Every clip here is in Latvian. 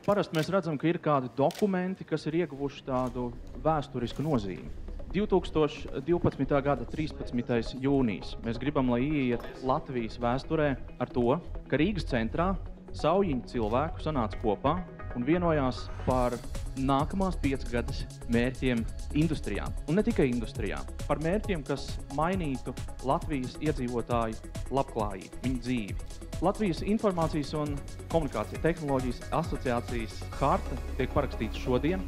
Parasti mēs redzam, ka ir kādi dokumenti, kas ir ieguvuši tādu vēsturisku nozīmi. 2012. gada 13. jūnijas mēs gribam, lai ieiet Latvijas vēsturē ar to, ka Rīgas centrā saujiņi cilvēku sanāca kopā un vienojās par nākamās 5 gadus mērķiem industrijā. Un ne tikai industrijā, par mērķiem, kas mainītu Latvijas iedzīvotāju labklājību, viņu dzīvi. Latvijas informācijas un komunikācija tehnoloģijas asociācijas harta tiek parakstīta šodien.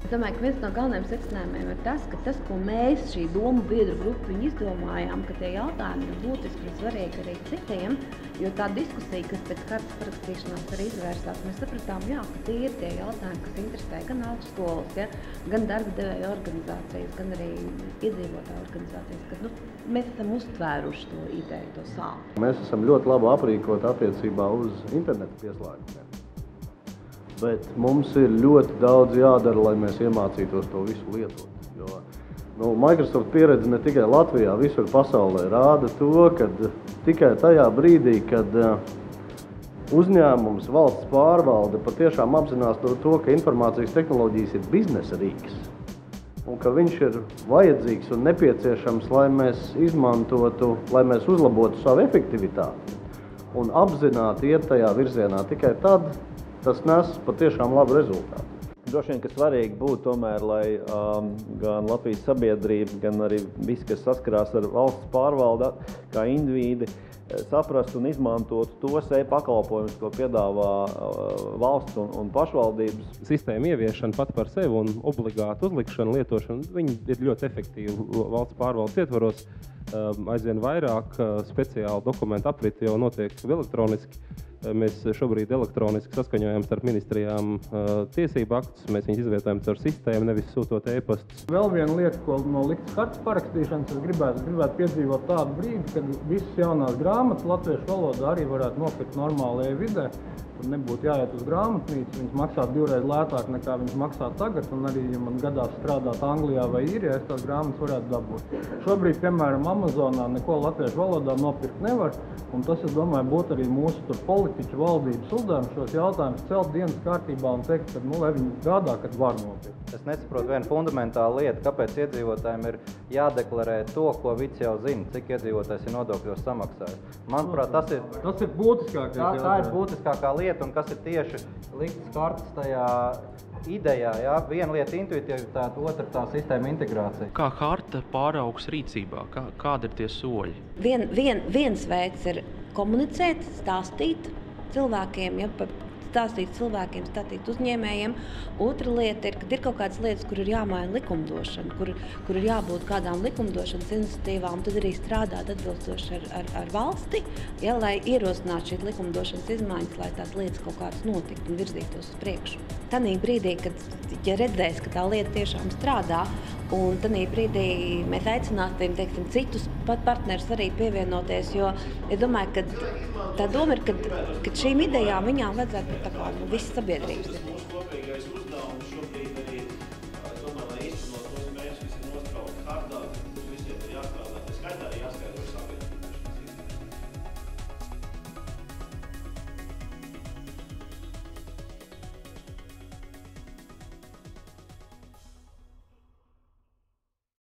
Es domāju, ka viens no galvenajiem secinājumiem ir tas, ka tas, ko mēs, šī domu biedru grupa, izdomājām, ka tie jautājumi ir būtiski un svarīgi arī citiem, jo tā diskusija, kas pēc hartas parakstīšanās arī izvērsās, mēs sapratām, jā, ka tie ir tie jautājumi, kas interesē gan augstskolas, ja, gan darba devēja organizācijas, gan arī iedzīvotāju organizācijas, ka mēs esam uztvēruši to ideju, to sāpju. Mēs esam ļoti labi aprīkoti attiecībā uz internetu pieslēgumiem. Bet mums ir ļoti daudz jādara, lai mēs iemācītos to visu lietot. Jo Microsoft pieredze ne tikai Latvijā, visur pasaulē rāda to, ka tikai tajā brīdī, kad uzņēmums, valsts pārvalde patiešām apzinās to, ka informācijas tehnoloģijas ir biznesa rīks un ka viņš ir vajadzīgs un nepieciešams, lai mēs izmantotu, lai mēs uzlabotu savu efektivitāti un apzināti iet tajā virzienā tikai tad, tas nes patiešām labu rezultātu. Droši vien, ka svarīgi būtu tomēr, lai gan Latvijas sabiedrība, gan arī visi, kas saskarās ar valsts pārvaldi, kā indivīdi, saprastu un izmantotu tos pakalpojumus, ko piedāvā valsts un pašvaldības. Sistēma ieviešana pat par sevi un obligātu uzlikšanu, lietošanu, viņi ir ļoti efektīvi valsts pārvaldes ietvaros. Aizvien vairāk speciāli dokumentu apriti jau notiek elektroniski. Mēs šobrīd elektroniski saskaņojam starp ministrijām tiesību aktus, mēs viņus izvietojam caur sistēmu, nevis sūtot e-pastus. Vēl viena lieta, ko no liktas hartas parakstīšanas es gribētu piedzīvot tādu brīdi, kad visas jaunās grāmatas latviešu valodā arī varētu nopirkt normālajā vidē. Tur nebūtu jāiet uz grāmatnīcu, viņas maksātu 2 reizes lētāk nekā viņas maksā tagad, un arī, ja man gadās strādāt Anglijā vai Īrijā, es tās grāmatas varētu dabūt. Šobrīd, piemēram, Amazonā neko latviešu valodā nopirkt nevar, un tas, es domāju, būtu arī mūsu politiķu valdības uzdevums šos jautājumus celt dienas kārtībā un teikt, ka, lai viņi gādā, kad var nopirkt. Es nesaprotu vienu fundamentālu lietu, kāpēc iedzīvotājiem ir jādeklarē to, ko visi jau zina, cik iedzīvotājs ir nodokļos samaksājis. Manuprāt, tas ir būtiskākais. Tā ir būtiskākā lieta, un kas ir tieši liktas hartas tajā idejā. Jā? Viena lieta intuitīvitāte, otra tā sistēma integrācija. Kā harta pāraugs rīcībā? Kādi ir tie soļi? Viens veids ir komunicēt, stāstīt cilvēkiem, stāstīt uzņēmējiem. Otra lieta ir, kad ir kaut kādas lietas, kur ir jāmaina likumdošana, kur ir jābūt kādām likumdošanas iniciatīvām, tad arī strādāt atbilstoši ar valsti, ja, lai ierosinātu šīs likumdošanas izmaiņas, lai tās lietas kaut kādas notiktu un virzītos uz priekšu. Tanī brīdī, ja redzēs, ka tā lieta tiešām strādā, un tanī brīdī mēs aicināsim, citus partnerus arī pievienoties, jo es domāju, ka tā doma ir, ka šīm idejām viņām vajadzētu būt tā kā visas sabiedrības.